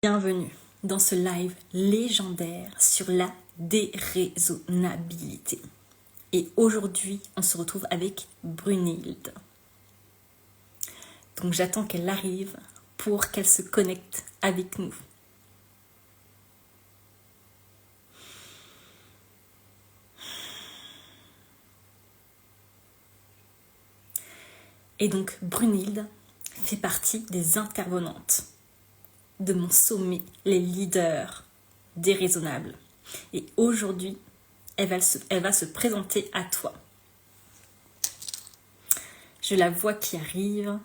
Bienvenue dans ce live légendaire sur la déraisonnabilité. Et aujourd'hui, on se retrouve avec Brunhilde. Donc j'attends qu'elle arrive pour qu'elle se connecte avec nous. Et donc Brunhilde fait partie des intervenantes de mon sommet, les leaders déraisonnables. Et aujourd'hui, elle va se présenter à toi. Je la vois qui arrive.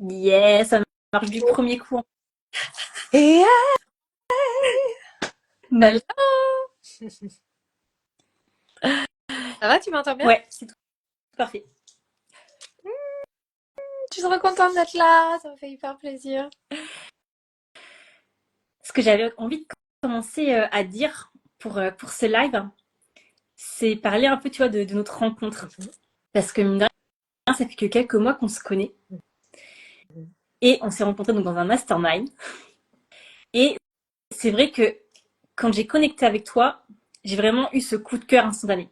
Yes, ça marche du premier coup. Et Mal. ça va, tu m'entends bien? Ouais, c'est tout parfait. Je suis trop contente d'être là, ça me fait hyper plaisir. Ce que j'avais envie de commencer à dire pour ce live, c'est parler un peu, tu vois, de notre rencontre. Parce que mine de rien, ça fait que quelques mois qu'on se connaît. Et on s'est rencontrés donc dans un mastermind. Et c'est vrai que quand j'ai connecté avec toi, j'ai vraiment eu ce coup de cœur instantané.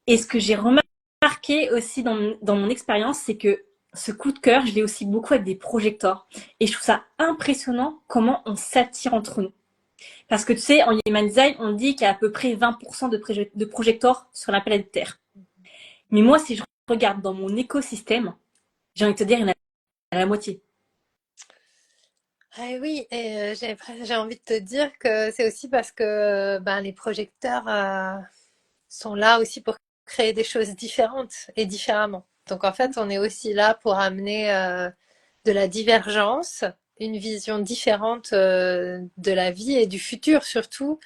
Et ce que j'ai remarqué aussi dans mon expérience, c'est que ce coup de cœur, je l'ai aussi beaucoup avec des projecteurs. Et je trouve ça impressionnant comment on s'attire entre nous. Parce que tu sais, en Human Design, on dit qu'il y a à peu près 20% de projecteurs sur la planète Terre. Mais moi, si je regarde dans mon écosystème, j'ai envie de te dire, il y en a à la moitié. Ah oui, et j'ai envie de te dire que c'est aussi parce que ben, les projecteurs sont là aussi pour créer des choses différentes et différemment. Donc en fait, on est aussi là pour amener de la divergence, une vision différente de la vie et du futur surtout.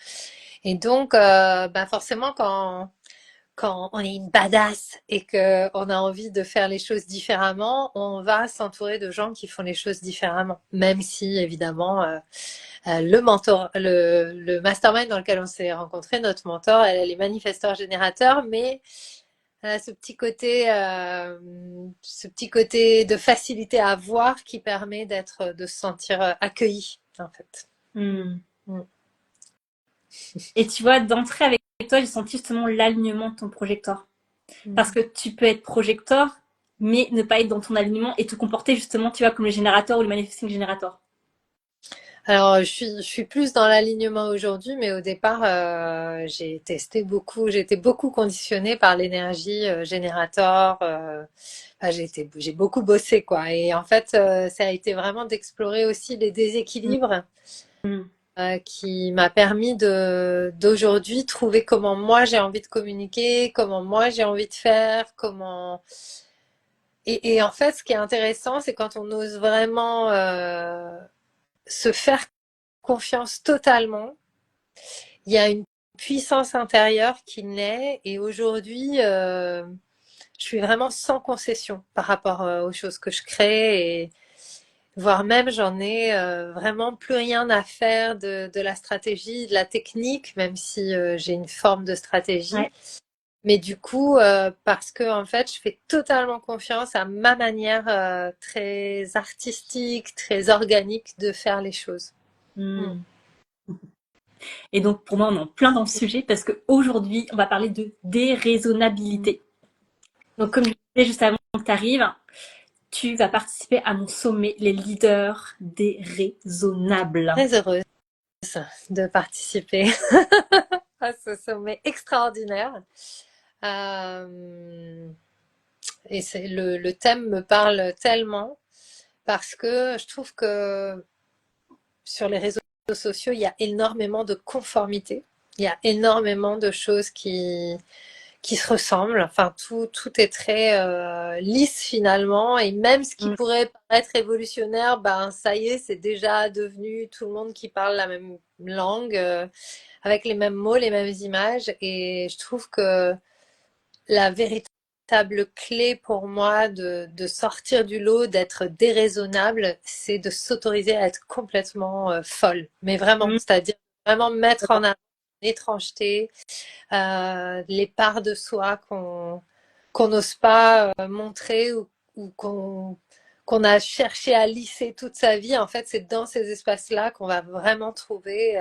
Et donc, ben forcément, quand on est une badass et qu'on a envie de faire les choses différemment, on va s'entourer de gens qui font les choses différemment. Même si, évidemment, le mastermind dans lequel on s'est rencontrés, notre mentor, elle est manifesteur générateur, mais elle a ce petit côté de facilité à voir qui permet de se sentir accueilli, en fait. Hmm. Mm. Et tu vois, d'entrée avec toi, j'ai senti justement l'alignement de ton projecteur. Parce que tu peux être projecteur, mais ne pas être dans ton alignement et te comporter justement, tu vois, comme le générateur ou le manifesting générateur. Alors, je suis plus dans l'alignement aujourd'hui, mais au départ, j'ai testé beaucoup, j'ai été beaucoup conditionnée par l'énergie générateur. Enfin, j'ai beaucoup bossé, quoi. Et en fait, ça a été vraiment d'explorer aussi les déséquilibres Hmm. qui m'a permis d'aujourd'hui trouver comment moi j'ai envie de communiquer, comment moi j'ai envie de faire, comment. Et en fait, ce qui est intéressant, c'est quand on ose vraiment se faire confiance totalement. Il y a une puissance intérieure qui naît et aujourd'hui, je suis vraiment sans concession par rapport aux choses que je crée et voire même j'en ai vraiment plus rien à faire de la stratégie, de la technique, même si j'ai une forme de stratégie. Ouais. Mais du coup, parce que en fait, je fais totalement confiance à ma manière très artistique, très organique de faire les choses. Mm. Hmm. Et donc, pour moi, on est en plein dans le sujet parce qu'aujourd'hui, on va parler de déraisonnabilité. Donc, comme je disais juste avant que tu arrives, tu vas participer à mon sommet, les leaders déraisonnables. Très heureuse de participer à ce sommet extraordinaire. Euh, et le thème me parle tellement parce que je trouve que sur les réseaux sociaux, il y a énormément de conformité. Il y a énormément de choses qui se ressemblent. Enfin, tout est très lisse finalement. Et même ce qui Mm. pourrait paraître révolutionnaire, ben ça y est, c'est déjà devenu tout le monde qui parle la même langue, avec les mêmes mots, les mêmes images. Et je trouve que la véritable clé pour moi de sortir du lot, d'être déraisonnable, c'est de s'autoriser à être complètement folle. Mais vraiment, Mm. c'est-à-dire vraiment mettre en avant l'étrangeté, les parts de soi qu'on n'ose pas montrer ou qu'on a cherché à lisser toute sa vie. En fait, c'est dans ces espaces-là qu'on va vraiment trouver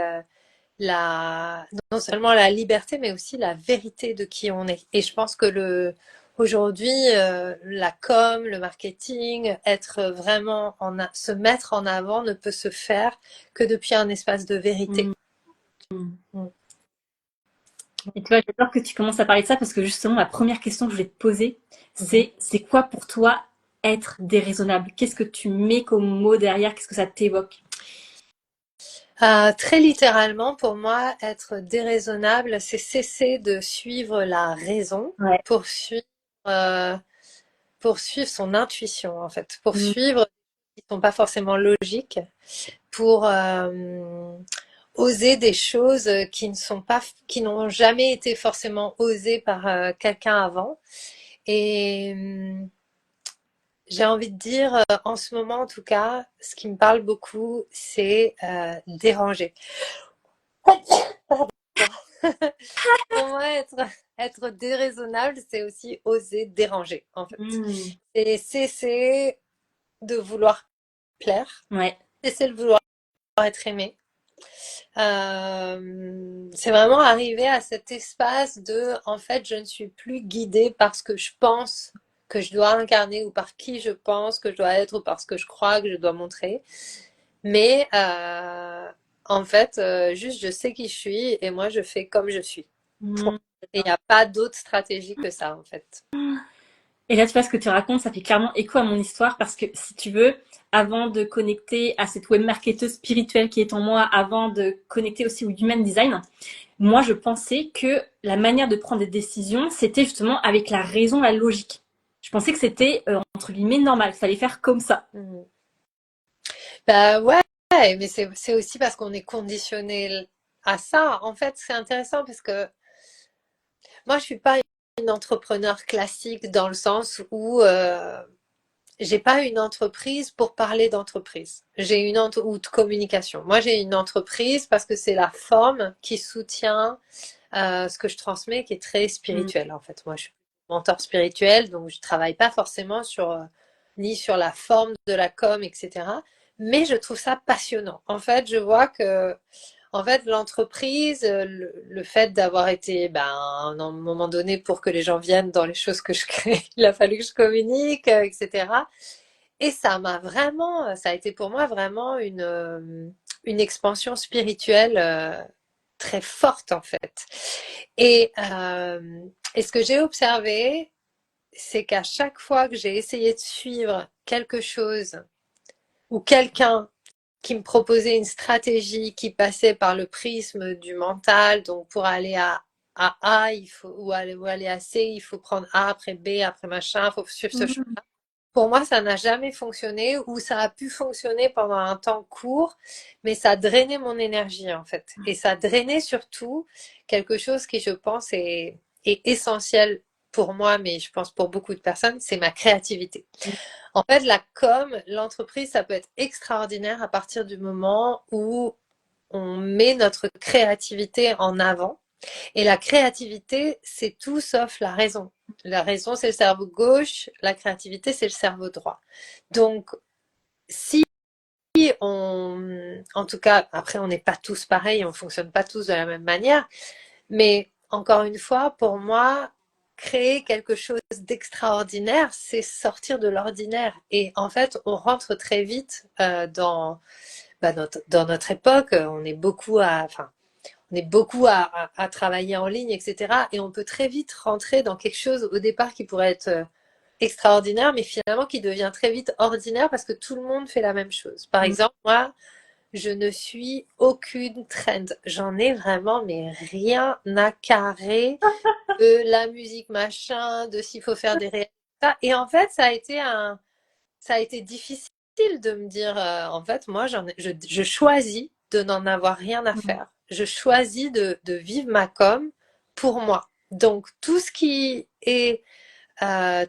non seulement la liberté, mais aussi la vérité de qui on est. Et je pense que aujourd'hui, la com, le marketing, être vraiment se mettre en avant ne peut se faire que depuis un espace de vérité. Mm. Mm. Mm. Et tu vois, j'adore que tu commences à parler de ça parce que justement, la première question que je vais te poser, c'est quoi pour toi être déraisonnable? Qu'est-ce que tu mets comme mot derrière? Qu'est-ce que ça t'évoque? Très littéralement, pour moi, être déraisonnable, c'est cesser de suivre la raison Ouais. pour suivre, euh, pour suivre son intuition, en fait, pour Mm. suivre qui ne sont pas forcément logiques, pour oser des choses qui ne sont pas, qui n'ont jamais été forcément osées par quelqu'un avant. Et j'ai envie de dire, en ce moment en tout cas, ce qui me parle beaucoup, c'est déranger. Pour moi, être déraisonnable, c'est aussi oser déranger, en fait. Mm. Et cesser de vouloir plaire, Ouais. cesser de vouloir être aimé. C'est vraiment arriver à cet espace de, en fait, je ne suis plus guidée par ce que je pense que je dois incarner ou par qui je pense que je dois être ou par ce que je crois que je dois montrer. Mais en fait, juste je sais qui je suis et moi je fais comme je suis. Point. Mm. Et il n'y a pas d'autre stratégie que ça en fait. Et là, tu vois, ce que tu racontes, ça fait clairement écho à mon histoire parce que si tu veux, avant de connecter à cette web marketeuse spirituelle qui est en moi, avant de connecter aussi au human design, moi, je pensais que la manière de prendre des décisions, c'était justement avec la raison, la logique. Je pensais que c'était, entre guillemets, normal. Il fallait faire comme ça. Mhm. Bah ouais, mais c'est aussi parce qu'on est conditionné à ça. En fait, c'est intéressant parce que moi, je suis pas une entrepreneur classique dans le sens où j'ai pas une entreprise pour parler d'entreprise. J'ai ou de communication. Moi, j'ai une entreprise parce que c'est la forme qui soutient ce que je transmets, qui est très Mm. spirituel en fait. Moi, je suis mentor spirituel, donc je travaille pas forcément sur ni sur la forme de la com, etc. Mais je trouve ça passionnant. En fait, je vois que en fait, l'entreprise, le fait d'avoir été, ben, à un moment donné, pour que les gens viennent dans les choses que je crée, il a fallu que je communique, etc. Et ça a été pour moi vraiment une expansion spirituelle très forte en fait. Et, euh, et ce que j'ai observé, c'est qu'à chaque fois que j'ai essayé de suivre quelque chose ou quelqu'un qui me proposait une stratégie qui passait par le prisme du mental, donc pour aller à A, ou aller à C, il faut prendre A après B, après machin, il faut suivre ce chemin. Mm. Pour moi, ça n'a jamais fonctionné ou ça a pu fonctionner pendant un temps court, mais ça drainait mon énergie en fait. Et ça drainait surtout quelque chose qui, je pense, est essentiel pour moi, mais je pense pour beaucoup de personnes, c'est ma créativité. En fait, la com, l'entreprise, ça peut être extraordinaire à partir du moment où on met notre créativité en avant. Et la créativité, c'est tout sauf la raison. La raison, c'est le cerveau gauche, la créativité, c'est le cerveau droit. Donc, si en tout cas, après, on n'est pas tous pareils, on ne fonctionne pas tous de la même manière, mais encore une fois, pour moi, créer quelque chose d'extraordinaire, c'est sortir de l'ordinaire. Et en fait, on rentre très vite dans notre époque, on est beaucoup à travailler en ligne, etc. Et on peut très vite rentrer dans quelque chose au départ qui pourrait être extraordinaire, mais finalement qui devient très vite ordinaire parce que tout le monde fait la même chose. Par Mm. exemple, moi, je ne suis aucune trend. J'en ai vraiment mais rien à carrer de la musique machin, de s'il faut faire des réels. Et en fait, ça a été difficile de me dire, en fait, moi, je choisis de n'en avoir rien à Mm. faire. Je choisis de vivre ma com pour moi. Donc, tout ce qui est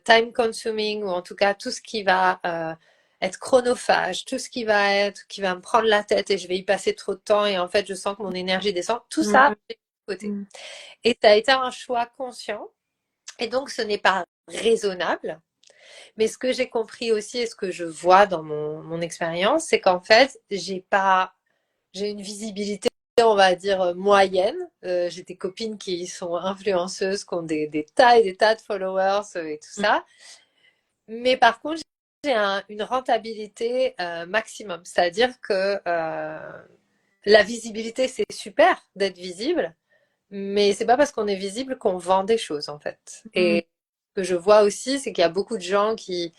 time consuming, ou en tout cas tout ce qui va être chronophage, tout ce qui va me prendre la tête et je vais y passer trop de temps et en fait, je sens que mon énergie descend, tout ça, Mm. je mets de côté. Mm. Et ça a été un choix conscient. Et donc, ce n'est pas raisonnable. Mais ce que j'ai compris aussi et ce que je vois dans mon expérience, c'est qu'en fait, j'ai une visibilité, on va dire, moyenne. J'ai des copines qui sont influenceuses, qui ont des tas et des tas de followers et tout ça. Mais par contre, j'ai une rentabilité maximum. C'est-à-dire que la visibilité, c'est super d'être visible, mais c'est pas parce qu'on est visible qu'on vend des choses, en fait. Mm. Et ce que je vois aussi, c'est qu'il y a beaucoup de gens qui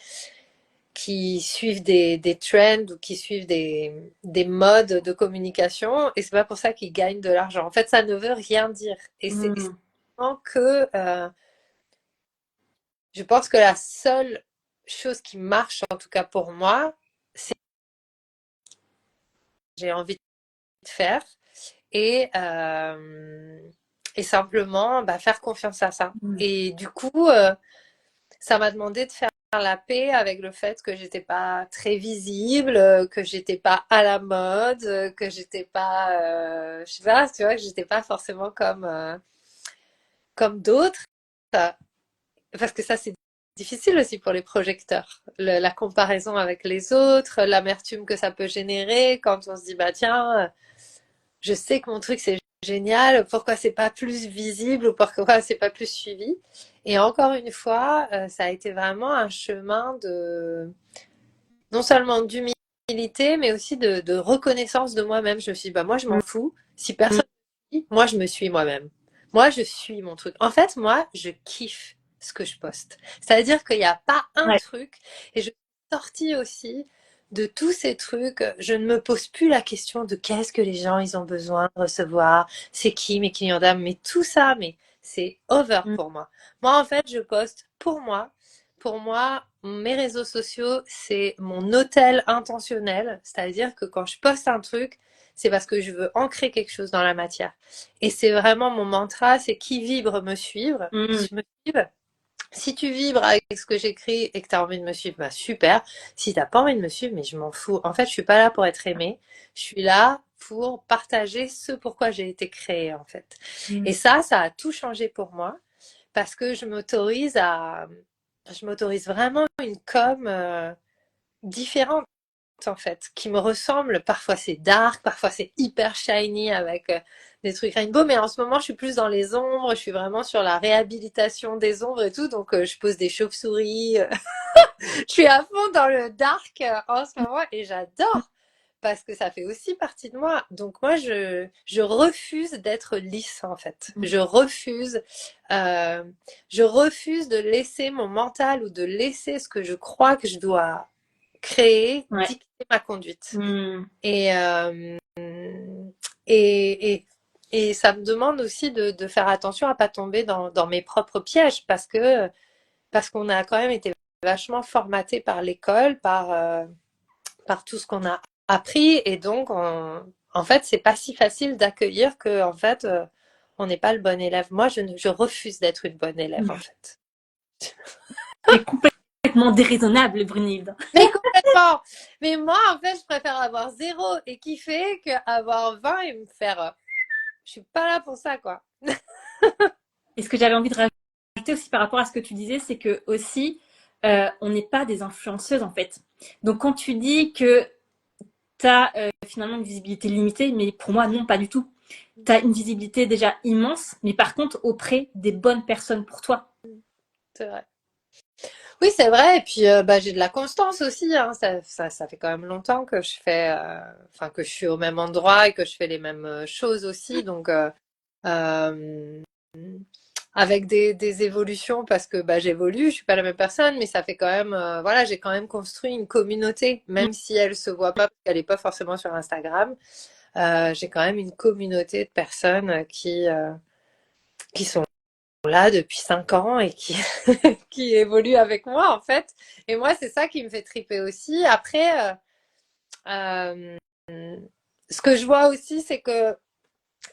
suivent des trends ou qui suivent des modes de communication et c'est pas pour ça qu'ils gagnent de l'argent. En fait, ça ne veut rien dire. Et c'est Mm. vraiment que je pense que la seule chose qui marche, en tout cas pour moi, c'est que j'ai envie de faire et, euh, et simplement faire confiance à ça. Mm. Et du coup, ça m'a demandé de faire la paix avec le fait que j'étais pas très visible, que j'étais pas à la mode, que j'étais pas, je sais pas, tu vois, que j'étais pas forcément comme d'autres. Euh, Parce que ça, c'est difficile aussi pour les projecteurs. La comparaison avec les autres, l'amertume que ça peut générer quand on se dit, bah tiens, je sais que mon truc c'est génial, pourquoi c'est pas plus visible ou pourquoi c'est pas plus suivi? Et encore une fois, ça a été vraiment un chemin de non seulement d'humilité, mais aussi de reconnaissance de moi-même. Je me suis dit, bah moi je m'en fous. Si Mm. personne me suit, moi je me suis moi-même. Moi je suis mon truc. En fait, moi je kiffe ce que je poste. C'est-à-dire qu'il n'y a pas un Ouais. truc, et je suis sortie aussi de tous ces trucs. Je ne me pose plus la question de qu'est-ce que les gens ils ont besoin de recevoir, c'est qui mes clients d'âme, mais tout ça, mais c'est over Mm. pour moi. Moi en fait, je poste pour moi. Pour moi, mes réseaux sociaux, c'est mon hôtel intentionnel. C'est-à-dire que quand je poste un truc, c'est parce que je veux ancrer quelque chose dans la matière. Et c'est vraiment mon mantra, c'est qui vibre me suivre. Mm. Me suivre. Si tu vibres avec ce que j'écris et que tu as envie de me suivre, bah super. Si t'as pas envie de me suivre, mais je m'en fous. En fait, je suis pas là pour être aimée. Je suis là pour partager ce pourquoi j'ai été créée, en fait. Mm. Et ça a tout changé pour moi parce que je m'autorise vraiment une com différente en fait, qui me ressemble. Parfois c'est dark, parfois c'est hyper shiny avec des trucs rainbow, mais en ce moment je suis plus dans les ombres, je suis vraiment sur la réhabilitation des ombres et tout, donc je pose des chauves-souris, je suis à fond dans le dark en ce moment et j'adore parce que ça fait aussi partie de moi. Donc moi, je refuse d'être lisse en fait. Mm. Euh, je refuse de laisser mon mental ou de laisser ce que je crois que je dois créer Ouais. dicter ma conduite. Mm. Et, euh, et, et, et ça me demande aussi de faire attention à pas tomber dans mes propres pièges parce qu'on a quand même été vachement formaté par l'école, par tout ce qu'on a appris, et donc en fait, c'est pas si facile d'accueillir que en fait, on n'est pas le bon élève. Moi, je refuse d'être une bonne élève en Mm. fait. C'est complètement déraisonnable, Brunilde. Mais complètement. Mais moi, en fait, je préfère avoir zéro et kiffer qu'avoir 20 et me faire. Je suis pas là pour ça, quoi. Et ce que j'avais envie de rajouter aussi par rapport à ce que tu disais, c'est que aussi, on n'est pas des influenceuses en fait. Donc quand tu dis que tu as finalement une visibilité limitée, mais pour moi non, pas du tout. Tu as une visibilité déjà immense, mais par contre auprès des bonnes personnes pour toi. C'est vrai. Oui, c'est vrai. Et puis, j'ai de la constance aussi, hein. Ça fait quand même longtemps que je fais, enfin, que je suis au même endroit et que je fais les mêmes choses aussi. Donc, euh, avec des évolutions parce que bah, j'évolue, je suis pas la même personne, mais ça fait quand même, voilà, j'ai quand même construit une communauté, même si elle se voit pas, parce qu'elle est pas forcément sur Instagram. J'ai quand même une communauté de personnes qui sont là depuis 5 ans et qui, qui évoluent avec moi, en fait. Et moi, c'est ça qui me fait triper aussi. Après, euh, ce que je vois aussi, c'est que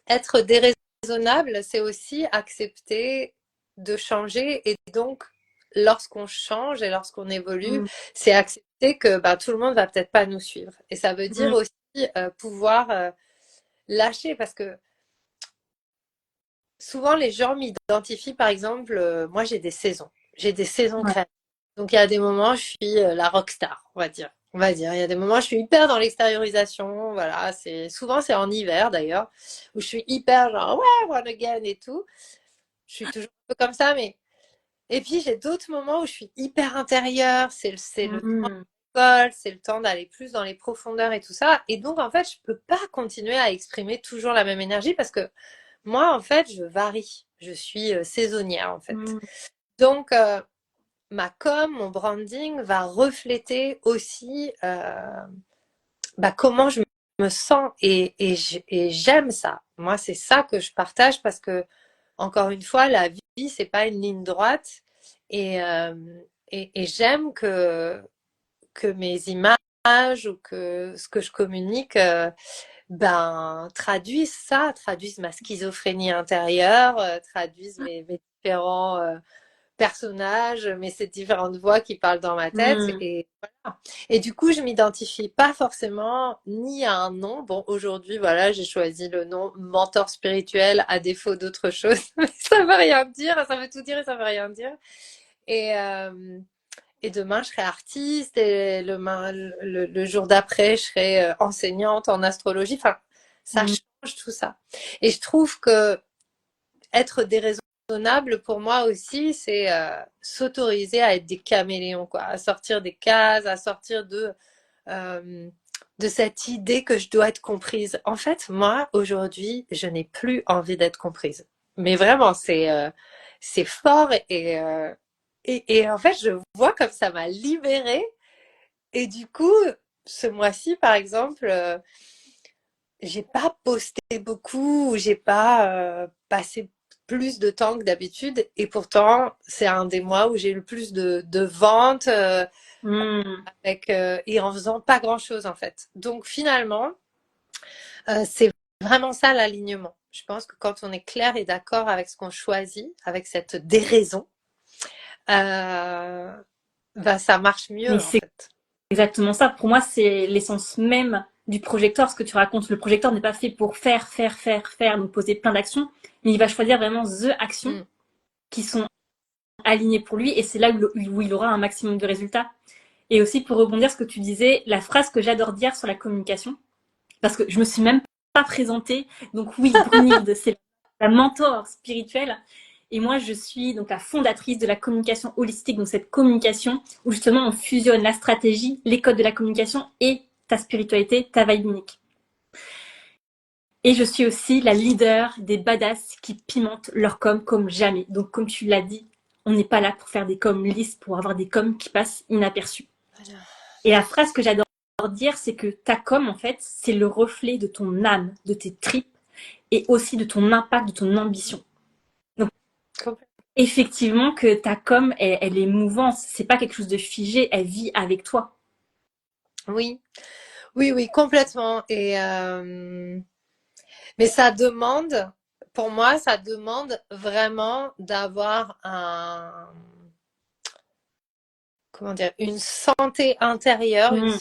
être déraisonnable, c'est aussi accepter de changer. Et donc, lorsqu'on change et lorsqu'on évolue, Mm. c'est accepter que bah, tout le monde va peut-être pas nous suivre. Et ça veut dire Mm. aussi pouvoir lâcher parce que souvent les gens m'identifient, par exemple, moi j'ai des saisons. J'ai des saisons Ouais. créatives. Donc il y a des moments, je suis la rockstar, on va dire. On va dire, il y a des moments, je suis hyper dans l'extériorisation. Voilà, souvent c'est en hiver d'ailleurs, où je suis hyper genre ouais, one again et tout. Je suis toujours un peu comme ça, mais et puis j'ai d'autres moments où je suis hyper intérieure. C'est le temps Mm. de l'école, c'est le temps d'aller plus dans les profondeurs et tout ça. Et donc en fait, je peux pas continuer à exprimer toujours la même énergie parce que moi, en fait, je varie. Je suis saisonnière, en fait. Mm. Donc, ma com, mon branding va refléter aussi bah, comment je me sens et j'aime ça. Moi, c'est ça que je partage parce que, encore une fois, la vie, c'est pas une ligne droite et, euh, et j'aime que mes images ou que ce que je communique ben, traduisent ça, traduisent ma schizophrénie intérieure, traduisent mes différents personnages, ces différentes voix qui parlent dans ma tête. Mm. Et voilà. Et du coup, je m'identifie pas forcément ni à un nom. Bon, aujourd'hui, voilà, j'ai choisi le nom mentor spirituel à défaut d'autre chose. Mais ça veut rien dire, ça veut tout dire et ça veut rien dire. Et, euh, et demain, je serai artiste et le jour d'après, je serai enseignante en astrologie. Enfin, ça Mm. change tout ça. Et je trouve que être déraisonnable pour moi aussi, c'est s'autoriser à être des caméléons, quoi, à sortir des cases, à sortir de cette idée que je dois être comprise. En fait, moi, aujourd'hui, je n'ai plus envie d'être comprise. Mais vraiment, c'est fort et en fait, je vois comme ça m'a libérée. Et du coup, ce mois-ci, par exemple, j'ai pas posté beaucoup, j'ai pas passé plus de temps que d'habitude. Et pourtant, c'est un des mois où j'ai eu le plus de ventes Mm. et en faisant pas grand-chose en fait. Donc finalement, c'est vraiment ça l'alignement. Je pense que quand on est clair et d'accord avec ce qu'on choisit, avec cette déraison, euh, bah, ça marche Mais mieux en c'est fait. exactement ça. Pour moi, c'est l'essence même du projecteur, ce que tu racontes. Le projecteur n'est pas fait pour faire, faire, faire, faire, donc poser plein d'actions, mais il va choisir vraiment the actions Mm. qui sont alignées pour lui, et c'est là où il aura un maximum de résultats. Et aussi, pour rebondir sur ce que tu disais, la phrase que j'adore dire sur la communication, parce que je me suis même pas présentée. Donc oui, Brunilde, c'est la mentor spirituelle. Et moi, je suis donc la fondatrice de la communication holistique, donc cette communication où justement on fusionne la stratégie, les codes de la communication et ta spiritualité, ta vibe unique. Et je suis aussi la leader des badass qui pimentent leur com comme jamais. Donc comme tu l'as dit, on n'est pas là pour faire des coms lisses, pour avoir des coms qui passent inaperçus. Voilà. Et la phrase que j'adore dire, c'est que ta com, en fait, c'est le reflet de ton âme, de tes tripes et aussi de ton impact, de ton ambition. Donc, effectivement, que ta com, elle est mouvante. C'est pas quelque chose de figé. Elle vit avec toi. Oui, oui, oui, complètement. Mais ça demande, pour moi, ça demande vraiment d'avoir comment dire, une santé intérieure, Mmh,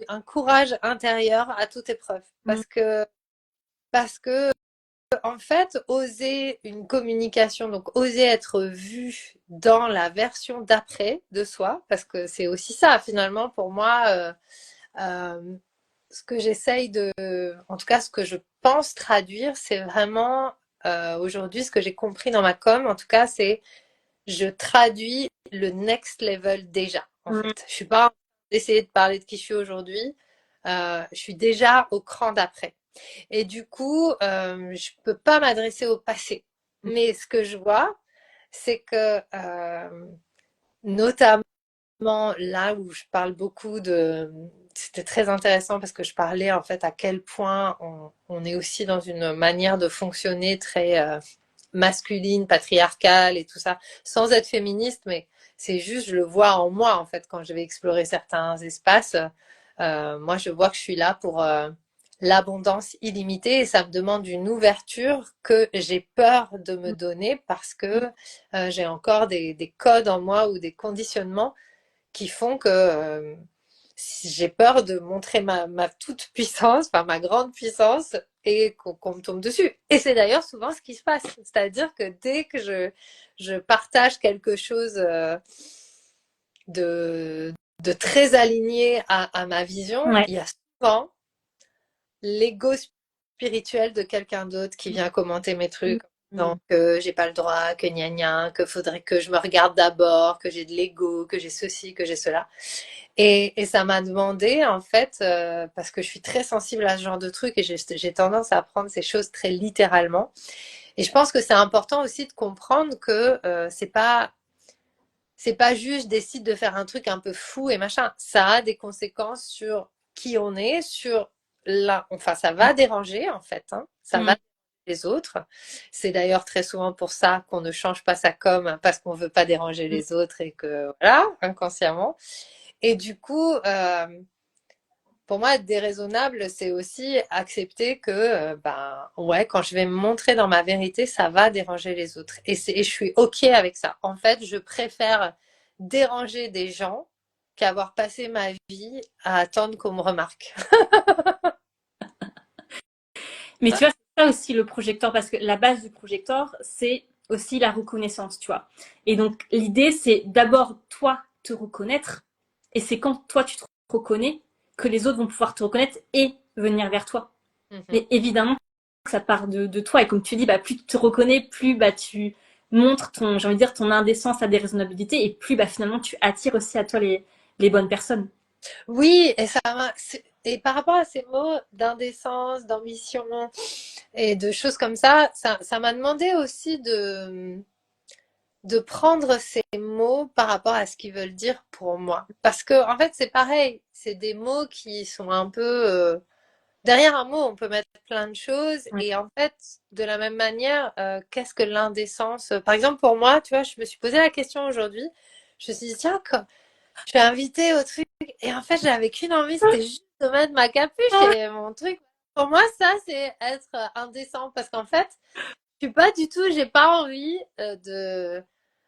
un courage intérieur à toute épreuve. mmh, Parce que, en fait, oser une communication, donc oser être vu dans la version d'après de soi, parce que c'est aussi ça, finalement, pour moi, euh, ce que j'essaye en tout cas, ce que je pense traduire, c'est vraiment aujourd'hui ce que j'ai compris dans ma com, en tout cas, c'est je traduis le next level déjà, en mmh. fait. Je suis pas en train d'essayer de parler de qui je suis aujourd'hui, je suis déjà au cran d'après. Et du coup, je peux pas m'adresser au passé. Mais ce que je vois, c'est que notamment là où je parle beaucoup de... C'était très intéressant parce que je parlais en fait à quel point on est aussi dans une manière de fonctionner très masculine, patriarcale et tout ça, sans être féministe, mais c'est juste, je le vois en moi en fait quand je vais explorer certains espaces. Moi, je vois que je suis là pour l'abondance illimitée et ça me demande une ouverture que j'ai peur de me donner parce que j'ai encore des codes en moi ou des conditionnements qui font que j'ai peur de montrer ma toute puissance, enfin ma grande puissance, et qu'on me tombe dessus. Et c'est d'ailleurs souvent ce qui se passe. C'est-à-dire que dès que je partage quelque chose de, de très aligné à ma vision, Ouais. il y a souvent l'ego spirituel de quelqu'un d'autre qui vient commenter mes trucs. Donc, que j'ai pas le droit, que gna gna, que faudrait que je me regarde d'abord, que j'ai de l'ego, que j'ai ceci, que j'ai cela. Et ça m'a demandé, en fait, parce que je suis très sensible à ce genre de trucs et j'ai tendance à prendre ces choses très littéralement. Et je pense que c'est important aussi de comprendre que c'est pas juste je décide de faire un truc un peu fou et machin. Ça a des conséquences sur qui on est, sur là, enfin, ça va déranger en fait, hein. Ça va Mm. déranger les autres. C'est d'ailleurs très souvent pour ça qu'on ne change pas sa com parce qu'on veut pas déranger les autres et que voilà, inconsciemment. Et du coup, pour moi, être déraisonnable, c'est aussi accepter que, ben, ouais, quand je vais me montrer dans ma vérité, ça va déranger les autres. Et je suis OK avec ça. En fait, je préfère déranger des gens qu'avoir passé ma vie à attendre qu'on me remarque. Mais tu vois, c'est ça aussi le projecteur, parce que la base du projecteur, c'est aussi la reconnaissance, tu vois. Et donc, l'idée, c'est d'abord, toi, te reconnaître. Et c'est quand toi, tu te reconnais que les autres vont pouvoir te reconnaître et venir vers toi. Mhm. Mais évidemment, ça part de toi. Et comme tu dis, bah, plus tu te reconnais, plus bah, tu montres ton, j'ai envie de dire, ton indécence à des raisonnabilités. Et plus bah, finalement, tu attires aussi à toi les bonnes personnes. Oui, et par rapport à ces mots d'indécence, d'ambition et de choses comme ça m'a demandé aussi de prendre ces mots par rapport à ce qu'ils veulent dire pour moi. Parce que, en fait, c'est pareil. C'est des mots qui sont un peu, derrière un mot, on peut mettre plein de choses. Ouais. Et en fait, de la même manière, qu'est-ce que l'indécence? Par exemple, pour moi, tu vois, je me suis posé la question aujourd'hui. Je me suis dit, tiens, je suis invitée au truc. Et en fait, j'avais qu'une envie, c'était juste de mettre ma capuche et mon truc. Pour moi, ça, c'est être indécent. Parce qu'en fait, je suis pas du tout, j'ai pas envie de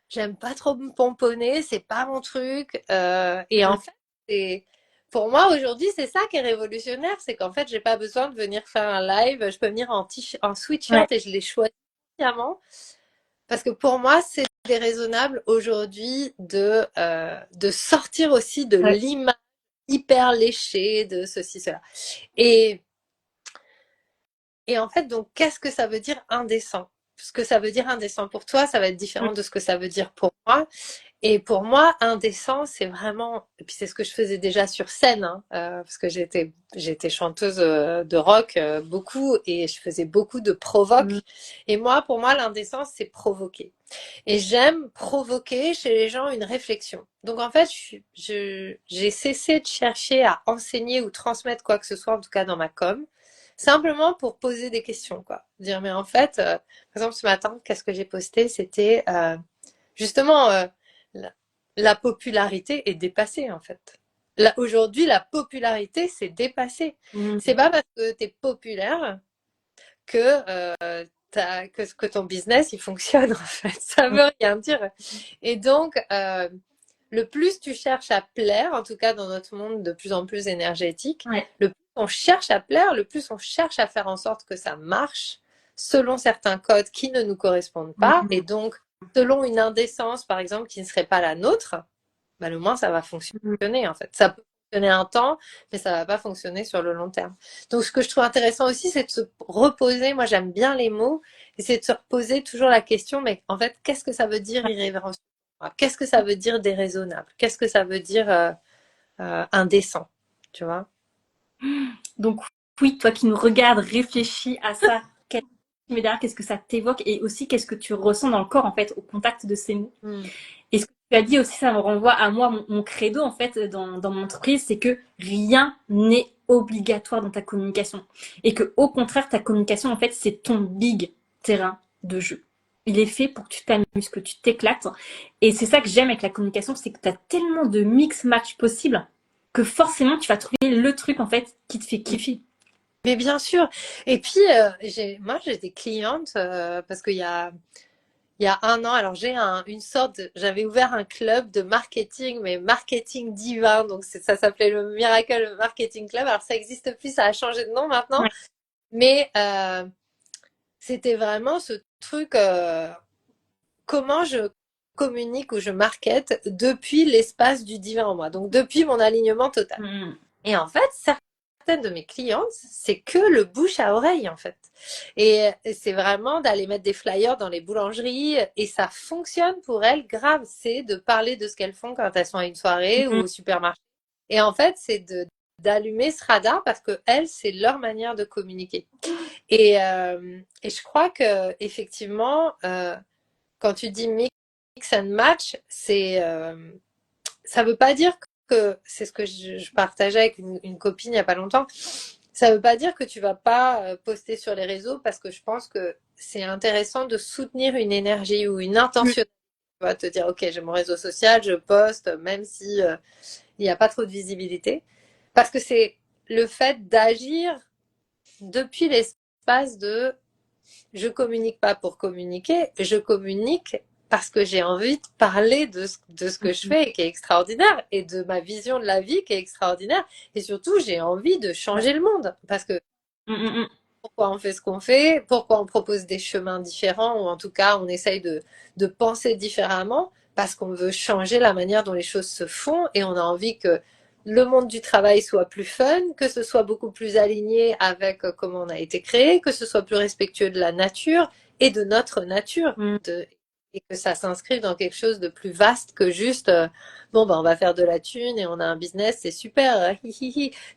j'aime pas trop me pomponner, c'est pas mon truc. Et en fait, c'est pour moi aujourd'hui, c'est ça qui est révolutionnaire, c'est qu'en fait, j'ai pas besoin de venir faire un live. Je peux venir en Ouais. sweatshirt et je l'ai choisi consciemment parce que pour moi, c'est déraisonnable aujourd'hui de sortir aussi de Ouais. l'image hyper léchée de ceci, cela. Et Et en fait, donc, qu'est-ce que ça veut dire indécent? Ce que ça veut dire indécent pour toi, ça va être différent de ce que ça veut dire pour moi. Et pour moi, indécent, c'est vraiment, et puis c'est ce que je faisais déjà sur scène, hein, parce que j'étais chanteuse de rock beaucoup et je faisais beaucoup de provoque. Mm. Et moi, pour moi, l'indécence, c'est provoquer. Et j'aime provoquer chez les gens une réflexion. Donc en fait, j'ai cessé de chercher à enseigner ou transmettre quoi que ce soit, en tout cas dans ma com, simplement pour poser des questions, quoi. Dire, mais en fait, par exemple, ce matin, qu'est-ce que j'ai posté? C'était justement la, la popularité est dépassée, en fait. Là, aujourd'hui, la popularité, c'est dépassé. Mm. C'est pas parce que tu es populaire que, que ton business, il fonctionne, en fait. Ça veut rien dire. Et donc, le plus tu cherches à plaire, en tout cas dans notre monde de plus en plus énergétique, Ouais. le plus on cherche à plaire, le plus on cherche à faire en sorte que ça marche selon certains codes qui ne nous correspondent pas. Mm. Et donc, selon une indécence, par exemple, qui ne serait pas la nôtre, bah, le moins ça va fonctionner en fait. Ça peut fonctionner un temps, mais ça va pas fonctionner sur le long terme. Donc, ce que je trouve intéressant aussi, c'est de se reposer. Moi, j'aime bien les mots, et c'est de se reposer toujours la question, mais en fait, qu'est-ce que ça veut dire irrévérence? Qu'est-ce que ça veut dire déraisonnable? Qu'est-ce que ça veut dire indécent? Tu vois? Donc, oui, toi qui nous regardes, réfléchis à ça. mets derrière, qu'est-ce que ça t'évoque et aussi qu'est-ce que tu ressens dans le corps en fait au contact de ces mots. Mm. Et ce que tu as dit aussi, ça me renvoie à moi, mon credo en fait dans mon entreprise, c'est que rien n'est obligatoire dans ta communication. Et que au contraire, ta communication, en fait, c'est ton big terrain de jeu. Il est fait pour que tu t'amuses, que tu t'éclates. Et c'est ça que j'aime avec la communication, c'est que tu as tellement de mix-match possibles que forcément, tu vas trouver le truc, en fait, qui te fait kiffer. Mais bien sûr. Et puis, moi, j'ai des clientes parce il y a un an, alors une sorte, j'avais ouvert un club de marketing, mais marketing divin, donc ça s'appelait le Miracle Marketing Club. Alors ça existe plus, ça a changé de nom maintenant, Ouais. mais c'était vraiment ce truc, comment je communique ou je markete depuis l'espace du divin en moi, donc depuis mon alignement total. Mmh. Et en fait, certaines de mes clientes, c'est que le bouche à oreille, en fait. Et c'est vraiment d'aller mettre des flyers dans les boulangeries et ça fonctionne pour elles grave. C'est de parler de ce qu'elles font quand elles sont à une soirée ou Mmh. au supermarché. Et en fait, c'est d'allumer ce radar parce que elles, c'est leur manière de communiquer. Et je crois que effectivement, quand tu dis mix and match, ça veut pas dire que c'est ce que je partageais avec une copine il y a pas longtemps. Ça veut pas dire que tu vas pas poster sur les réseaux parce que je pense que c'est intéressant de soutenir une énergie ou une intention. Tu vas te dire, ok, j'ai mon réseau social, je poste, même si il n'y a pas trop de visibilité, parce que c'est le fait d'agir depuis l'espace de je communique pas pour communiquer, je communique parce que j'ai envie de parler de ce que je fais et qui est extraordinaire et de ma vision de la vie qui est extraordinaire. Et surtout, j'ai envie de changer le monde parce que Mmh. pourquoi on fait ce qu'on fait, pourquoi on propose des chemins différents ou en tout cas on essaye de penser différemment parce qu'on veut changer la manière dont les choses se font et on a envie que le monde du travail soit plus fun, que ce soit beaucoup plus aligné avec comment on a été créé, que ce soit plus respectueux de la nature et de notre nature. Mmh. Et que ça s'inscrive dans quelque chose de plus vaste que juste bon ben on va faire de la thune et on a un business, c'est super,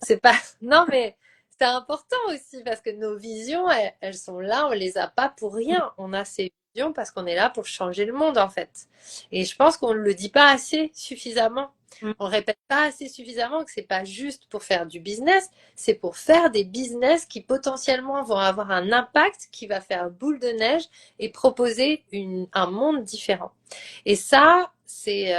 c'est pas non mais c'est important aussi parce que nos visions elles sont là, on les a pas pour rien, on a ces visions parce qu'on est là pour changer le monde en fait. Et je pense qu'on ne le dit pas assez suffisamment. Mmh. On répète pas assez suffisamment que c'est pas juste pour faire du business, c'est pour faire des business qui potentiellement vont avoir un impact qui va faire boule de neige et proposer un monde différent. Et ça, c'est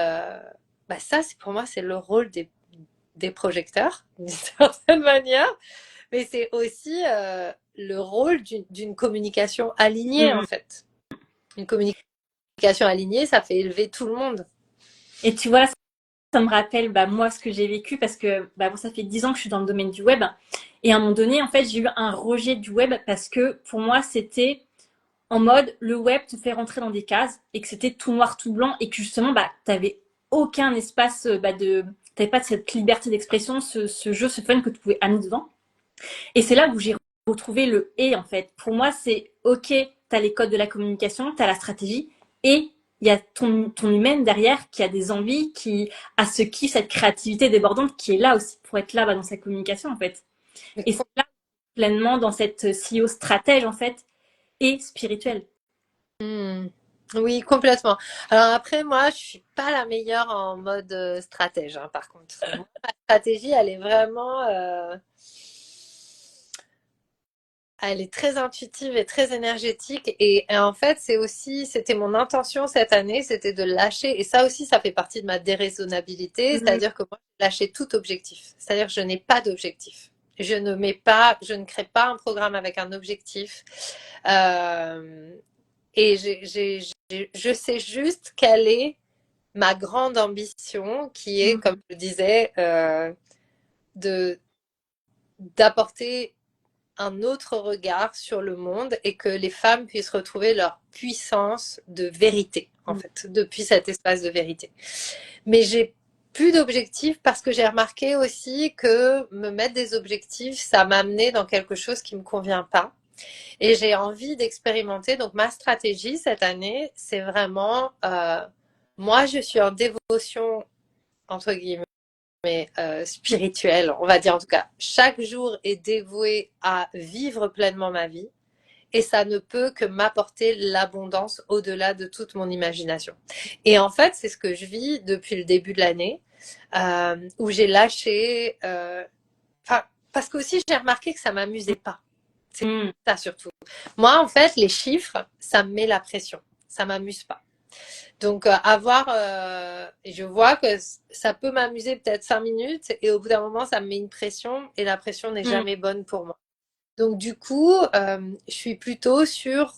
pour moi, c'est le rôle des projecteurs, d'une certaine manière, mais c'est aussi le rôle d'une communication alignée, en Mmh. fait. Une communication alignée, ça fait élever tout le monde. Et tu vois, ça me rappelle moi ce que j'ai vécu parce que bon, ça fait 10 ans que je suis dans le domaine du web et à un moment donné en fait j'ai eu un rejet du web parce que pour moi c'était en mode le web te fait rentrer dans des cases et que c'était tout noir tout blanc et que justement t'avais aucun espace t'avais pas cette liberté d'expression, ce jeu, ce fun que tu pouvais amener dedans. Et c'est là où j'ai retrouvé le et en fait. Pour moi c'est ok, t'as les codes de la communication, t'as la stratégie et il y a ton humaine derrière qui a des envies, qui a ce kiff, cette créativité débordante qui est là aussi pour être là dans sa communication en fait. Et c'est là pleinement dans cette CEO stratège en fait et spirituelle. Hmm. Oui, complètement. Alors après, moi, je suis pas la meilleure en mode stratège, hein, par contre. Moi, ma stratégie, elle est très intuitive et très énergétique. Et en fait, c'était mon intention cette année, c'était de lâcher. Et ça aussi, ça fait partie de ma déraisonnabilité, Mmh. c'est-à-dire que moi, j'ai lâché tout objectif. C'est-à-dire que je n'ai pas d'objectif. Je ne crée pas un programme avec un objectif. Euh, et je sais juste quelle est ma grande ambition, qui est, comme je le disais, de d'apporter un autre regard sur le monde et que les femmes puissent retrouver leur puissance de vérité, en fait, depuis cet espace de vérité. Mais j'ai plus d'objectifs parce que j'ai remarqué aussi que me mettre des objectifs, ça m'a amené dans quelque chose qui me convient pas. Et j'ai envie d'expérimenter. Donc ma stratégie cette année, c'est vraiment, moi je suis en dévotion, entre guillemets, spirituelle, on va dire en tout cas. Chaque jour est dévoué à vivre pleinement ma vie et ça ne peut que m'apporter l'abondance au-delà de toute mon imagination. Et en fait, c'est ce que je vis depuis le début de l'année, où j'ai lâché, enfin, parce que aussi j'ai remarqué que ça m'amusait pas. C'est Mm. ça surtout. Moi, en fait, les chiffres, ça me met la pression. Ça m'amuse pas. Donc, et je vois que ça peut m'amuser peut-être 5 minutes et au bout d'un moment, ça me met une pression et la pression n'est Mm. jamais bonne pour moi. Donc, du coup, je suis plutôt sur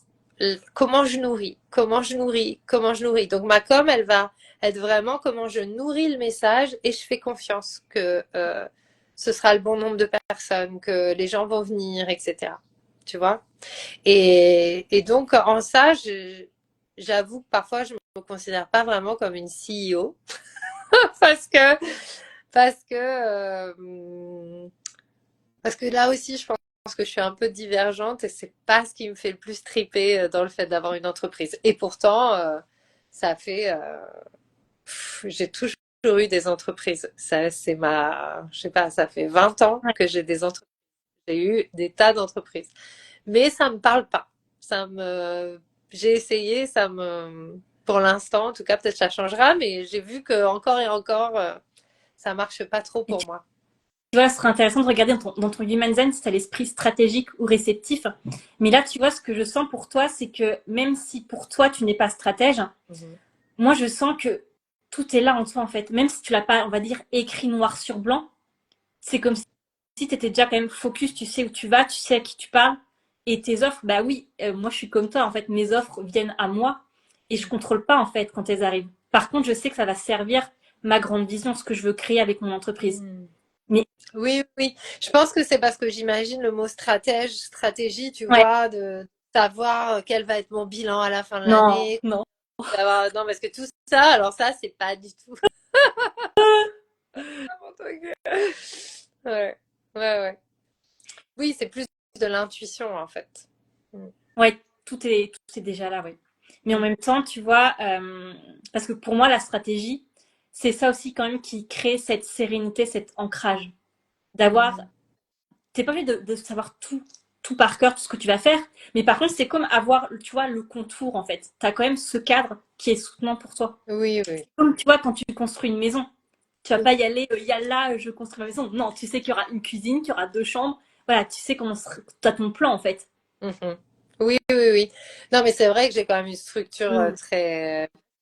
comment je nourris, comment je nourris, comment je nourris. Donc, ma com, elle va être vraiment comment je nourris le message et je fais confiance que ce sera le bon nombre de personnes, que les gens vont venir, etc. Tu vois? Et donc, en ça, j'avoue que parfois, je me considère pas vraiment comme une CEO parce que, parce que, parce que là aussi, je pense que je suis un peu divergente et c'est pas ce qui me fait le plus triper dans le fait d'avoir une entreprise. Et pourtant, ça fait, j'ai toujours eu des entreprises. Ça, c'est je sais pas, ça fait 20 ans Ouais. que j'ai des entreprises. J'ai eu des tas d'entreprises. Mais ça me parle pas. Ça me, j'ai essayé, pour l'instant, en tout cas, peut-être ça changera, mais j'ai vu que encore et encore, ça marche pas trop Et pour moi. tu vois, ce serait intéressant de regarder dans ton human design si tu as l'esprit stratégique ou réceptif. Mais là, tu vois, ce que je sens pour toi, c'est que même si pour toi, tu n'es pas stratège, Mhm. moi, je sens que tout est là en toi, en fait. Même si tu l'as pas, on va dire, écrit noir sur blanc, c'est comme si tu étais déjà quand même focus, tu sais où tu vas, tu sais à qui tu parles. Et tes offres, bah oui, moi, je suis comme toi, en fait. Mes offres viennent à moi et je contrôle pas, en fait, quand elles arrivent. Par contre, je sais que ça va servir ma grande vision, ce que je veux créer avec mon entreprise. Mhm. Mais Oui, oui. Je pense que c'est parce que j'imagine le mot stratégie, tu ouais, vois, de savoir quel va être mon bilan à la fin de non, l'année. non. Non, parce que tout ça, alors ça, c'est pas du tout. Ouais, ouais, ouais. Oui, c'est plus de l'intuition, en fait. Mm. Ouais, tout est déjà là, ouais. Mais en même temps, tu vois, parce que pour moi, la stratégie, c'est ça aussi quand même qui crée cette sérénité, cet ancrage. D'avoir, Mm. t'es pas obligé de savoir tout par cœur, tout ce que tu vas faire, mais par contre, c'est comme avoir, tu vois, le contour, en fait. T'as quand même ce cadre qui est soutenant pour toi. Oui, oui. Comme, tu vois, quand tu construis une maison, tu vas pas y aller, il y a là, je construis ma maison. Non, tu sais qu'il y aura une cuisine, qu'il y aura 2 chambres. Voilà, tu sais comment, t'as ton plan, en fait. Mhm. Oui, oui, oui. Non, mais c'est vrai que j'ai quand même une structure Mm.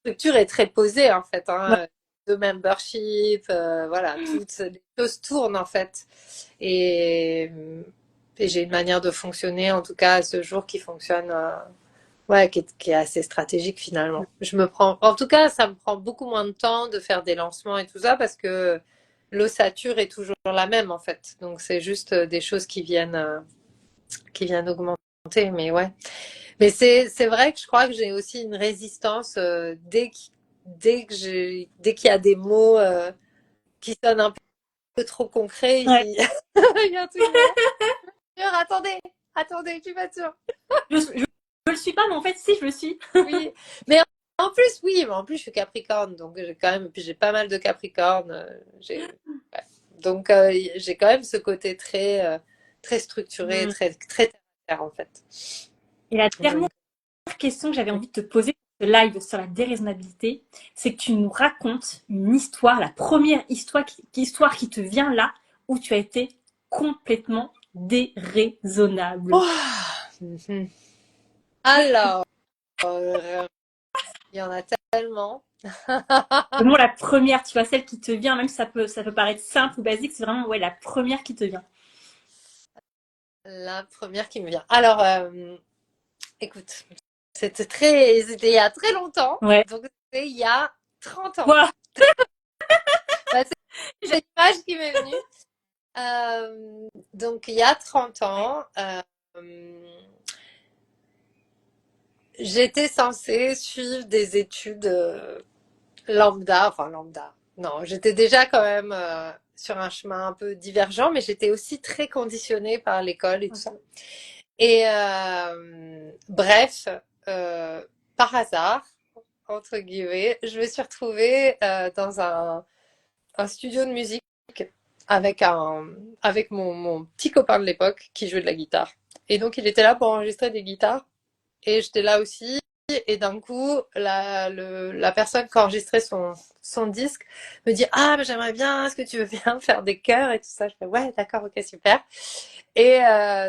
structure est très posée en fait, Ouais. hein. De membership, voilà, toutes les choses tournent en fait. Et, et j'ai une manière de fonctionner, en tout cas à ce jour, qui fonctionne, ouais, qui est assez stratégique finalement. En tout cas, ça me prend beaucoup moins de temps de faire des lancements et tout ça parce que l'ossature est toujours la même en fait. Donc c'est juste des choses qui viennent augmenter, mais ouais. Mais c'est vrai que je crois que j'ai aussi une résistance dès qu'il y a des mots qui sonnent un peu trop concrets, Ouais. il y a toujours. Attendez, attendez, je suis pas sûre. Je le suis pas, mais en fait, si, je le suis. Oui, mais en plus, oui, mais en plus je suis Capricorne, donc j'ai quand même, puis j'ai pas mal de Capricorne. Ouais. Donc j'ai quand même ce côté très structuré, Mm. très terre à terre, en fait. Et la dernière Donc, question que j'avais envie de te poser pour ce live sur la déraisonnabilité, c'est que tu nous racontes une histoire, la première histoire qui te vient là, où tu as été complètement déraisonnable. oh, mhm. Alors, il y en a tellement. Vraiment la première, tu vois, celle qui te vient, même si ça peut paraître simple ou basique, c'est vraiment ouais, la première qui te vient. La première qui me vient. Alors, écoute, c'était il y a très longtemps, Ouais. donc c'était il y a 30 ans. Wow. Bah, c'est l'image qui m'est venue. Donc, il y a 30 Ouais. ans, j'étais censée suivre des études lambda, enfin lambda. Non, j'étais déjà quand même sur un chemin un peu divergent, mais j'étais aussi très conditionnée par l'école et tout ça. Ok. Et bref, par hasard, entre guillemets, je me suis retrouvée dans un studio de musique avec avec mon petit copain de l'époque qui jouait de la guitare. Et donc, il était là pour enregistrer des guitares. Et j'étais là aussi. Et d'un coup, la personne qui a enregistré son disque me dit, ah, mais j'aimerais bien, est-ce que tu veux bien faire des chœurs et tout ça. Je fais, ouais, d'accord, ok, super. Et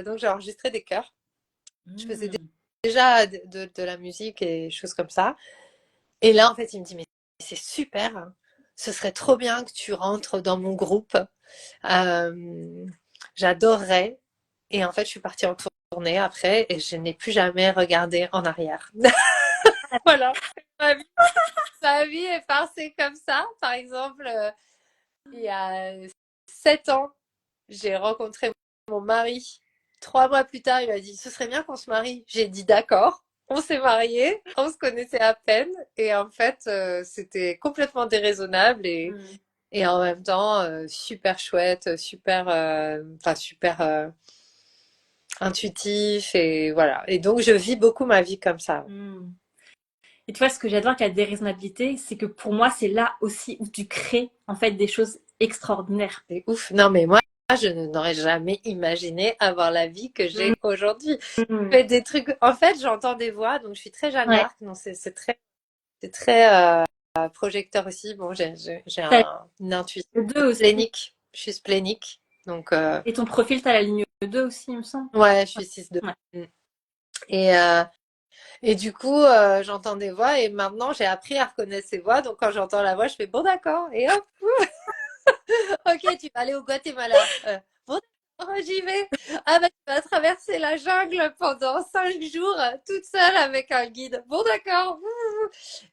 donc, j'ai enregistré des chœurs. Je faisais Hmm. déjà de la musique et choses comme ça. Et là, en fait, il me dit, mais c'est super, hein. Ce serait trop bien que tu rentres dans mon groupe. Euh, J'adorerais. Et en fait, je suis partie en tournée après et je n'ai plus jamais regardé en arrière. Voilà. Ma vie, ma vie est passée comme ça. Par exemple, il y a 7 ans, j'ai rencontré mon mari. 3 mois plus tard, il m'a dit, ce serait bien qu'on se marie. J'ai dit d'accord. On s'est mariés, on se connaissait à peine et en fait, c'était complètement déraisonnable Hmm. et en même temps super chouette, super, enfin super intuitif et voilà. Et donc je vis beaucoup ma vie comme ça. Hmm. Et tu vois, ce que j'adore avec la déraisonnabilité, c'est que pour moi, c'est là aussi où tu crées en fait des choses extraordinaires. C'est ouf. Non mais moi, je n'aurais jamais imaginé avoir la vie que Hmm. j'ai aujourd'hui. Hmm. Je fais des trucs. En fait, j'entends des voix, donc je suis très Jeanne Ouais. d'Arc. Non, c'est très projecteur aussi. Bon, j'ai T'as une intuition le 2 aussi. splénique. Je suis splénique. Donc, Et ton profil, t'as la ligne 2 aussi, il me semble. ouais, je suis 6-2. Ouais. Mm. Et, et du coup, j'entends des voix et maintenant, j'ai appris à reconnaître ces voix. Donc, quand j'entends la voix, je fais bon, d'accord. Et hop, ok, tu vas aller au Guatemala. Bon, d'accord, j'y vais. Ah, bah, tu vas traverser la jungle pendant 5 jours, toute seule avec un guide. Bon, d'accord.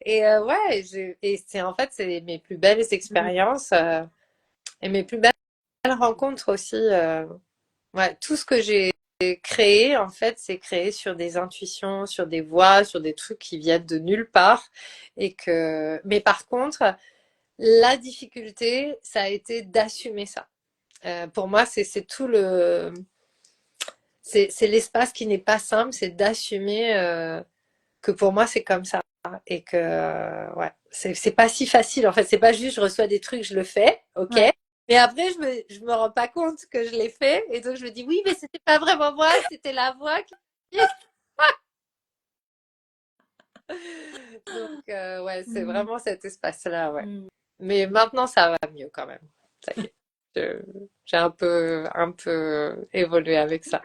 Et ouais, et c'est en fait, c'est mes plus belles Hmm. expériences et mes plus belles rencontres aussi. Ouais, tout ce que j'ai créé, en fait, c'est créé sur des intuitions, sur des voix, sur des trucs qui viennent de nulle part. Mais par contre, la difficulté, ça a été d'assumer ça. Pour moi, c'est tout c'est l'espace qui n'est pas simple, c'est d'assumer que pour moi, c'est comme ça. Et que, ouais, c'est pas si facile. En fait, c'est pas juste je reçois des trucs, je le fais, ok. Ouais. Mais après, je me rends pas compte que je l'ai fait. Et donc, je me dis, oui, mais c'était pas vraiment moi, c'était la voix qui. Donc, ouais, c'est Hmm. vraiment cet espace-là, ouais. Hmm. Mais maintenant, ça va mieux quand même. Ça y est. Je- J'ai un peu évolué avec ça.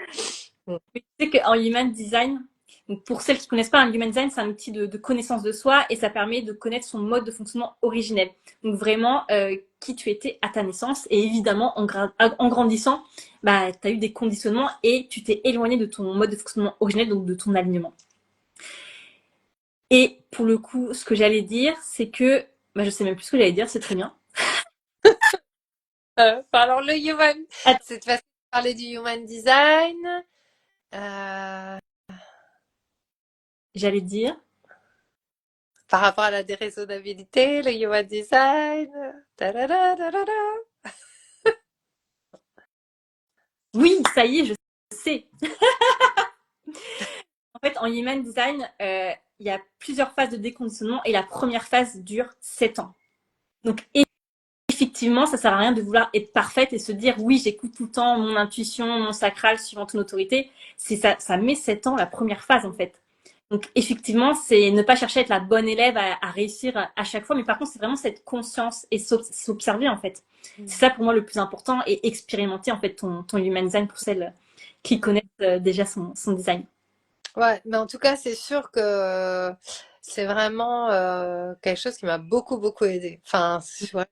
Mm. Tu sais qu'en Human Design, donc pour celles qui ne connaissent pas, un Human Design, c'est un outil de connaissance de soi et ça permet de connaître son mode de fonctionnement originel. Donc vraiment, qui tu étais à ta naissance. Et évidemment, en grandissant, bah, tu as eu des conditionnements et tu t'es éloigné de ton mode de fonctionnement originel, donc de ton alignement. Et pour le coup, ce que j'allais dire, c'est que, bah, je sais même plus ce que j'allais dire, c'est très bien. Alors, le human, Attends, c'est de façon de parler du human design. Euh, j'allais dire, Par rapport à la déraisonnabilité, le human design. Ta-da-da, ta-da-da. oui, ça y est, je sais. En fait, en Human Design, il y a plusieurs phases de déconditionnement et la première phase dure 7 ans. Donc, effectivement, ça sert à rien de vouloir être parfaite et se dire oui, j'écoute tout le temps mon intuition, mon sacral suivant ton autorité. C'est ça, ça met 7 ans la première phase en fait. Donc effectivement, c'est ne pas chercher à être la bonne élève à réussir à chaque fois, mais par contre, c'est vraiment cette conscience et s'observer en fait. C'est ça pour moi le plus important et expérimenter en fait ton human design pour celles qui connaissent déjà son design. Ouais, mais en tout cas, c'est sûr que c'est vraiment quelque chose qui m'a beaucoup, beaucoup aidé. Enfin, ouais,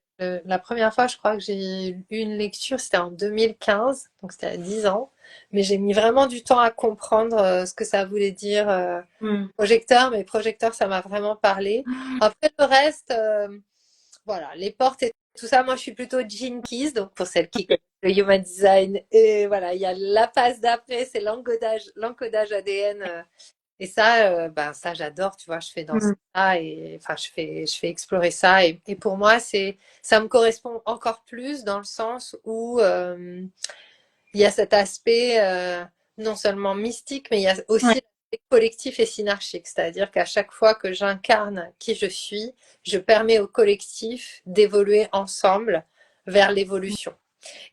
la première fois, je crois que j'ai eu une lecture, c'était en 2015, donc c'était à 10 ans, mais j'ai mis vraiment du temps à comprendre ce que ça voulait dire Mm. projecteur, mais projecteur, ça m'a vraiment parlé. Après, le reste, voilà, les portes et tout ça, moi je suis plutôt Gene Keys, donc pour celles qui connaissent le Human Design, et voilà, il y a la phase d'après, c'est l'encodage ADN, et ça, ben ça j'adore, tu vois, je fais dans Mm. ça, et enfin je fais explorer ça, et pour moi ça me correspond encore plus dans le sens où il y a cet aspect non seulement mystique, mais il y a aussi Ouais. l'aspect collectif et synarchique. C'est-à-dire qu'à chaque fois que j'incarne qui je suis, je permets au collectif d'évoluer ensemble vers l'évolution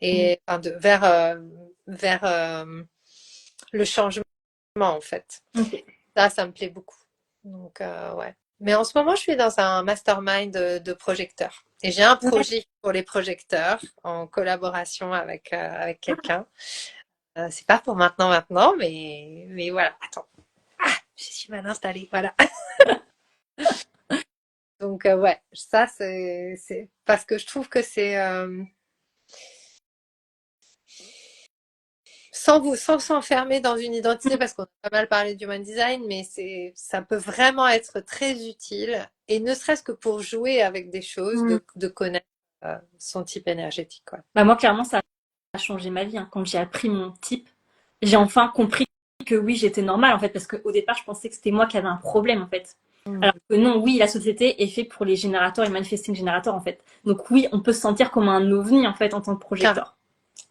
et enfin, vers le changement en fait. Ok. Ça me plaît beaucoup. Donc, ouais. Mais en ce moment, je suis dans un mastermind de projecteurs. Et j'ai un Ouais. projet pour les projecteurs en collaboration avec quelqu'un. C'est pas pour maintenant, mais voilà. Attends. Ah, je suis mal installée. Voilà. Donc, ouais, ça, c'est parce que je trouve que c'est sans s'enfermer dans une identité, parce qu'on a pas mal parlé d'human design, mais ça peut vraiment être très utile, et ne serait-ce que pour jouer avec des choses, Mm. de connaître son type énergétique, quoi. Bah, moi, clairement, ça a changé ma vie, hein. Quand j'ai appris mon type, j'ai enfin compris que oui, j'étais normale, en fait, parce qu'au départ, je pensais que c'était moi qui avais un problème, en fait. Alors Mm. que non, oui, la société est faite pour les générateurs et manifesting générateurs, en fait. Donc oui, on peut se sentir comme un ovni, en fait, en tant que projecteur.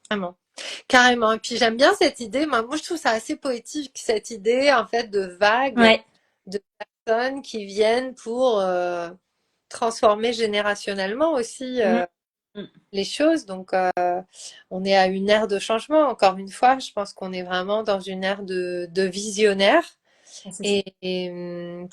Carrément. Carrément. Et puis j'aime bien cette idée. Moi, je trouve ça assez poétique, cette idée, en fait, de vagues Ouais. de personnes qui viennent pour transformer générationnellement aussi Mm. Mm. les choses. Donc, on est à une ère de changement. Encore une fois, je pense qu'on est vraiment dans une ère de visionnaire. Ah, c'est ça.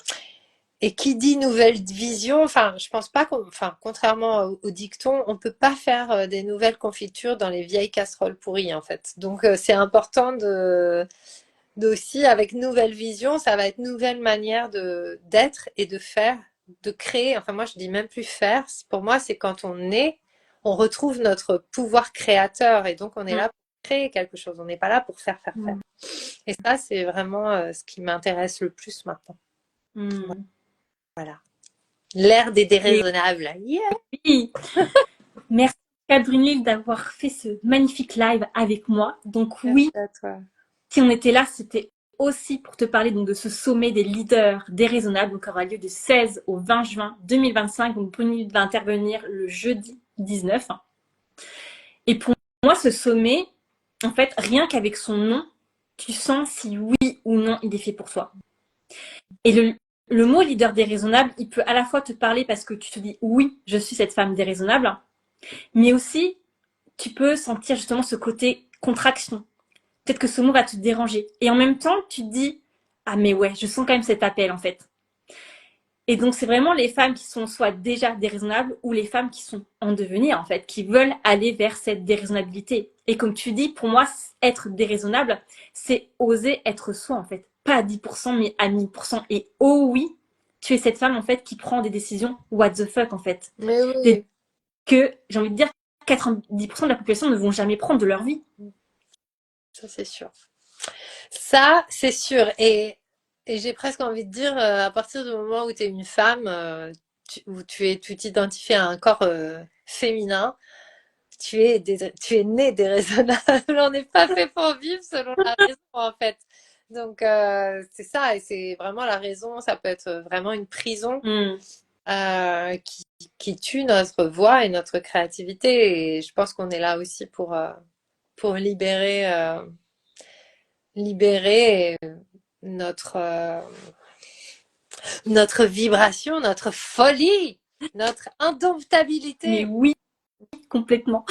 Et qui dit nouvelle vision, enfin, je pense pas enfin, contrairement au dicton, on peut pas faire des nouvelles confitures dans les vieilles casseroles pourries, en fait. Donc, c'est important d'aussi, avec nouvelle vision, ça va être nouvelle manière d'être et de faire, de créer. Enfin, moi, je dis même plus faire. Pour moi, c'est quand on est, on retrouve notre pouvoir créateur, et donc on est là pour créer quelque chose. On n'est pas là pour faire. Mm. Et ça, c'est vraiment ce qui m'intéresse le plus maintenant. Mm. Voilà. L'ère des Et déraisonnables. Yeah! oui, merci Brunil d'avoir fait ce magnifique live avec moi. Donc Merci oui, à toi. si on était là, c'était aussi pour te parler donc de ce sommet des leaders déraisonnables, donc qui aura lieu du 16 au 20 juin 2025. Donc Brunil va intervenir le jeudi 19. Et pour moi, ce sommet, en fait, rien qu'avec son nom, tu sens si oui ou non il est fait pour toi. Et le mot leader déraisonnable, il peut à la fois te parler parce que tu te dis oui, je suis cette femme déraisonnable, mais aussi tu peux sentir justement ce côté contraction. Peut-être que ce mot va te déranger. Et en même temps, tu te dis ah mais ouais, je sens quand même cet appel en fait. Et donc c'est vraiment les femmes qui sont soit déjà déraisonnables ou les femmes qui sont en devenir en fait, qui veulent aller vers cette déraisonnabilité. Et comme tu dis, pour moi, être déraisonnable, c'est oser être soi en fait. Pas à 10%, mais à 1000%. Et oh oui, tu es cette femme en fait qui prend des décisions what the fuck en fait. Mais Des- oui, Que j'ai envie de dire 90% de la population ne vont jamais prendre de leur vie. ça c'est sûr. Ça, c'est sûr. Et j'ai presque envie de dire, à partir du moment où tu es une femme, où tu t'identifies à un corps féminin, tu es né déraisonnable. On n'est pas fait pour vivre selon la raison, en fait. Donc, c'est ça. Et c'est vraiment la raison. Ça peut être vraiment une prison Hmm. euh, qui, qui tue notre voix et notre créativité. Et je pense qu'on est là aussi pour libérer notre vibration, notre folie, notre Mais indomptabilité. oui, complètement.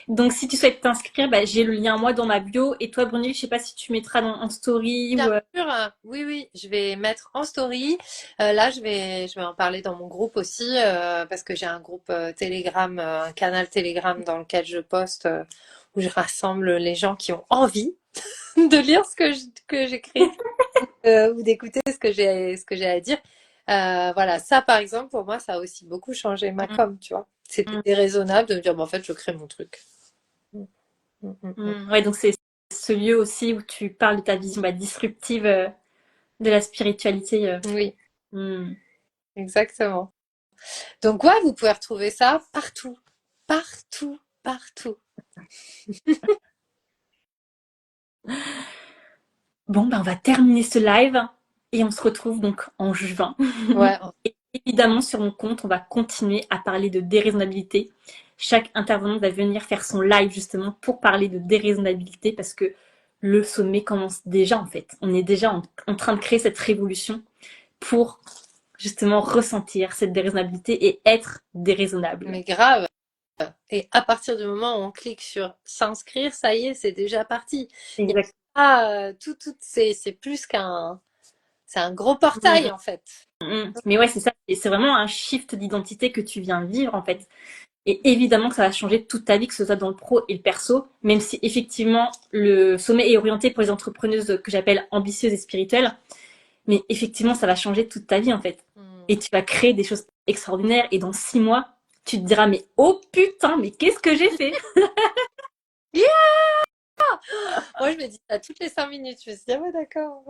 Donc, si tu souhaites t'inscrire, bah, j'ai le lien moi dans ma bio. Et toi, Brunel, je sais pas si tu mettras en story Bien ou. sûr, oui, oui, je vais mettre en story. Là, je vais en parler dans mon groupe aussi, parce que j'ai un groupe Telegram, un canal Telegram dans lequel je poste, où je rassemble les gens qui ont envie de lire que j'écris, ou d'écouter ce que j'ai à dire. Voilà, ça par exemple, pour moi, ça a aussi beaucoup changé ma com, tu vois. C'était déraisonnable de me dire, bon, en fait, je crée mon truc. Mm, mm, mm, mm. Ouais, donc c'est ce lieu aussi où tu parles de ta vision bah, disruptive de la spiritualité. Oui, Hmm. exactement. Donc ouais, vous pouvez retrouver ça partout, partout, partout. Bon, bah, on va terminer ce live et on se retrouve donc en juin. Ouais, Et évidemment, sur mon compte, on va continuer à parler de déraisonnabilité. Chaque intervenant va venir faire son live justement pour parler de déraisonnabilité parce que le sommet commence déjà en fait. On est déjà en train de créer cette révolution pour justement ressentir cette déraisonnabilité et être déraisonnable. mais grave. Et à partir du moment où on clique sur s'inscrire, ça y est, c'est déjà parti. Il y Exactement. a c'est plus qu'un, c'est un gros portail en fait. Mais ouais, c'est ça. Et c'est vraiment un shift d'identité que tu viens vivre, en fait. Et évidemment que ça va changer toute ta vie, que ce soit dans le pro et le perso, même si effectivement le sommet est orienté pour les entrepreneuses que j'appelle ambitieuses et spirituelles. Mais effectivement, ça va changer toute ta vie, en fait. Hmm. Et tu vas créer des choses extraordinaires. Et dans 6 mois, tu te diras, mais oh putain, mais qu'est-ce que j'ai fait? Yeah. Moi, je me dis ça toutes les 5 minutes. Je me suis dit, ah ouais, d'accord.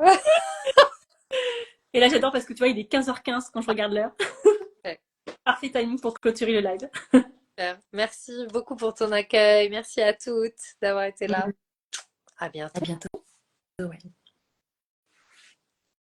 Et là, j'adore parce que tu vois, il est 15h15 quand je regarde l'heure. Ouais, Parfait timing pour clôturer le live. super. Merci beaucoup pour ton accueil. Merci à toutes d'avoir été là. À À bientôt. bientôt. Ouais.